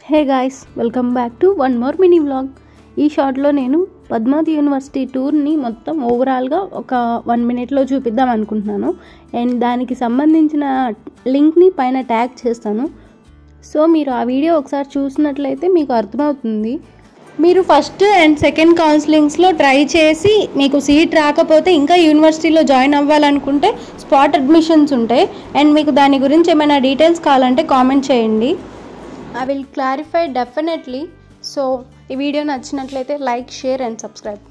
Hey guys, welcome back to one more mini vlog. ఈ షార్ట్లో నేను పద్మావతి యూనివర్సిటీ టూర్ని మొత్తం ఓవరాల్గా ఒక 1 minute చూపిద్దాం అనుకుంటున్నాను. అండ్ దానికి సంబంధించిన లింక్ని పైన ట్యాగ్ చేస్తాను. సో మీరు ఆ వీడియో ఒకసారి చూసినట్లయితే మీకు అర్థమవుతుంది. మీరు ఫస్ట్ అండ్ సెకండ్ కౌన్సిలింగ్స్లో ట్రై చేసి మీకు సీట్ రాకపోతే ఇంకా యూనివర్సిటీలో జాయిన్ అవ్వాలనుకుంటే స్పాట్ అడ్మిషన్స్ ఉంటాయి. అండ్ మీకు దాని గురించి ఏమైనా డీటెయిల్స్ కావాలంటే కామెంట్ చేయండి. I will clarify definitely. So, ఈ వీడియో నచ్చినట్లయితే లైక్, షేర్ అండ్ సబ్స్క్రైబ్.